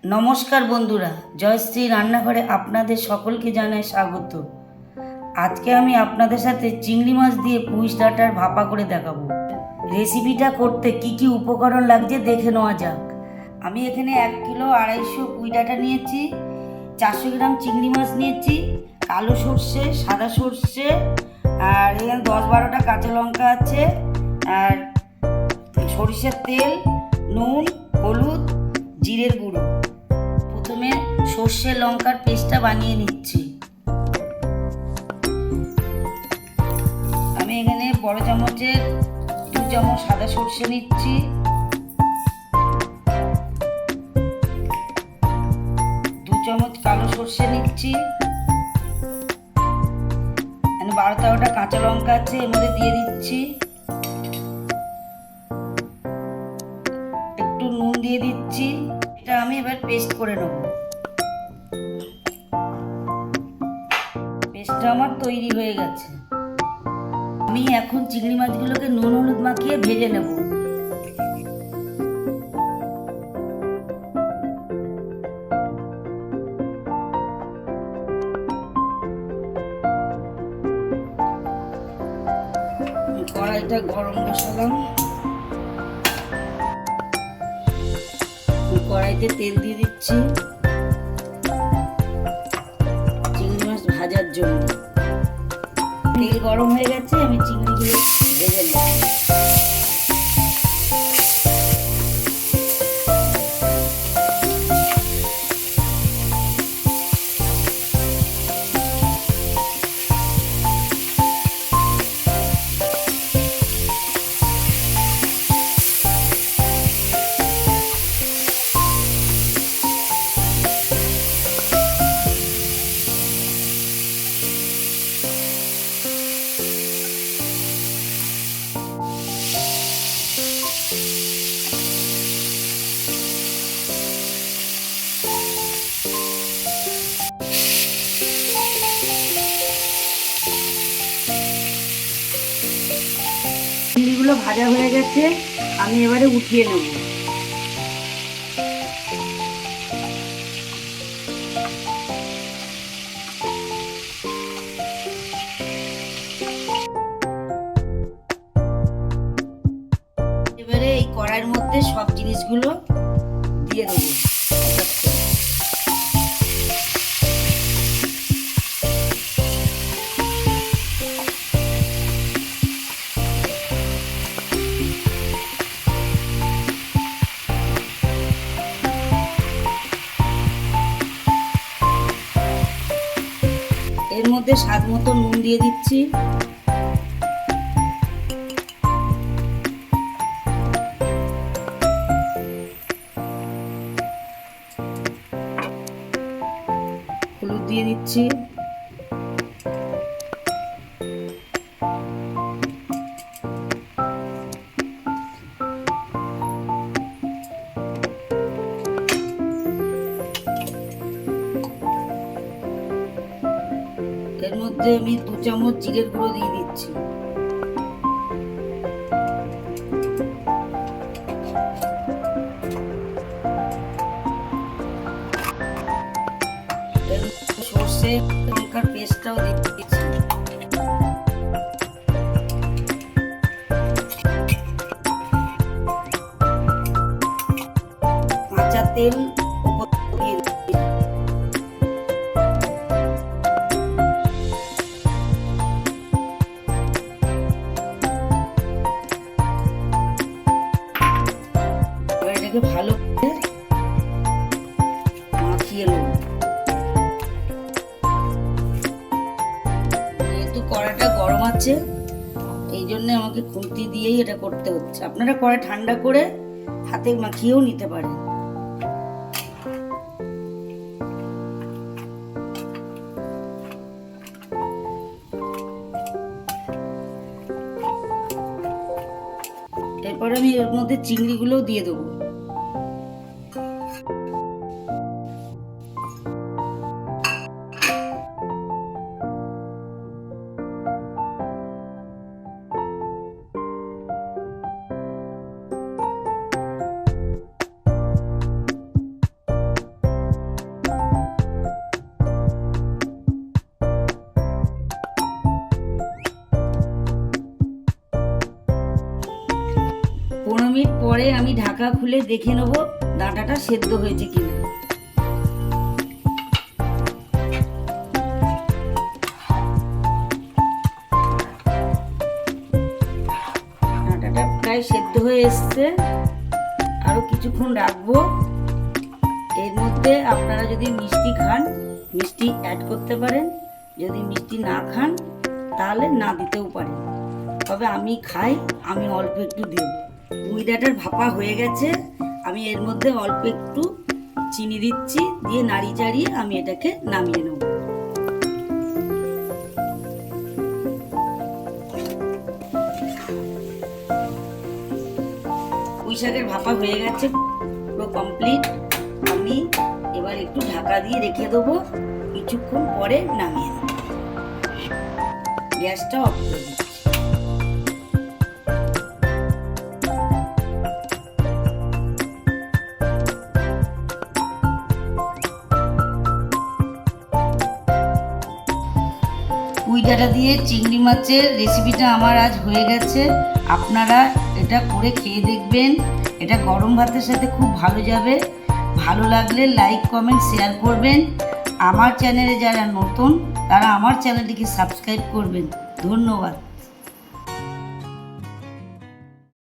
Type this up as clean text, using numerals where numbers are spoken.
নমস্কার বন্ধুরা, জয়শ্রী রান্নাঘরে আপনাদের সকলকে জানাই স্বাগত। আজকে আমি আপনাদের সাথে চিংড়ি মাছ দিয়ে পুঁই ডাঁটার ভাপা করে দেখাবো। রেসিপিটা করতে কি কি উপকরণ লাগছে দেখে নেওয়া যাক। আমি এখানে 1 কিলো 250 পুঁই ডাঁটা নিয়েছি, 400 গ্রাম চিংড়ি মাছ নিয়েছি, কালো সর্ষে, সাদা সর্ষে, আর এখানে 10-12টা কাঁচা লঙ্কা আছে, আর সরিষার তেল, নুন, হলুদ, জিরের গুঁড়ো। প্রথমে সর্ষে লঙ্কার পেস্টটা বানিয়ে নিচ্ছি। আমি এখানে বড় চামচের 2 চামচ সাদা সর্ষে নিচ্ছি, 2 চামচ কালো সর্ষে নিচ্ছি, 12-13টা কাঁচা লঙ্কা আছে, এর মধ্যে দিয়ে দিচ্ছি, একটু নুন দিয়ে দিচ্ছি। এটা আমি এবার পেস্ট করে নেব। পেস্টটা আমার তৈরি হয়ে গেছে। আমি এখন চিংড়ি মাছগুলোকে নুন হলুদ মাখিয়ে ভেজে নেব। কড়াইটা গরম বসালাম, কড়াইতে তেল দিয়ে দিচ্ছি চিংড়ি মাছ ভাজার জন্য। তেল গরম হয়ে গেছে, আমি চিংড়িগুলো ভেজে নেব। চিংড়িগুলো ভাজা হয়ে গেছে, আমি এবারে উঠিয়ে নেব। এবারে এই কড়াইয়ের মধ্যে সব জিনিসগুলো দিয়ে দেবো। এর মধ্যে স্বাদ মতো নুন দিয়ে দিচ্ছি, হলুদ দিয়ে দিচ্ছি, এর মধ্যে আমি 2 চামচ জিরের গুঁড়ো দিয়ে দিচ্ছি, সর্ষে লঙ্কার পেস্টটাও দিয়ে দিচ্ছি, কাঁচা তেল দিয়ে দিচ্ছি, এটাকে ভালো করে মাখিয়ে নেব। যেহেতু কড়াইটা গরম আছে, এই জন্য আমাকে খুন্তি দিয়েই এটা করতে হচ্ছে। আপনারা কড়াই ঠান্ডা করে হাতে মাখিয়েও নিতে পারেন। এরপর আমি এর মধ্যে চিংড়িগুলোও দিয়ে দেবো। 15 মিনিট পরে আমি ঢাকা খুলে দেখে নেব ডাঁটাটা সেদ্ধ হয়েছে কিনা। ডাঁটাটা প্রায় সেদ্ধ হয়ে এসছে, আরো কিছুক্ষণ রাখবো। এর মধ্যে আপনারা যদি মিষ্টি খান মিষ্টি অ্যাড করতে পারেন, যদি মিষ্টি না খান তাহলে না দিতেও পারেন, তবে আমি খাই, আমি অল্প একটু দেব। পুঁই ডাঁটার ভাপা হয়ে গেছে, আমি এর মধ্যে অল্প একটু চিনি দিচ্ছি, দিয়ে নাড়ি চাড়িয়ে আমি এটাকে নামিয়ে নেব। পুঁই শাকের ভাপা হয়ে গেছে, পুরো কমপ্লিট। আমি এবার একটু ঢাকা দিয়ে রেখে দেবো, কিছুক্ষণ পরে নামিয়ে নেব। গ্যাসটা অফ করে দিচ্ছি। পুঁই ডাঁটা দিয়ে চিংড়ি মাছের রেসিপিটা আমার আজ হয়ে গেছে। আপনারা এটা করে খেয়ে দেখবেন, এটা গরম ভাতের সাথে খুব ভালো যাবে। ভালো লাগলে লাইক কমেন্ট শেয়ার করবেন। আমার চ্যানেলে যারা নতুন তারা আমার চ্যানেলটিকে সাবস্ক্রাইব করবেন। ধন্যবাদ।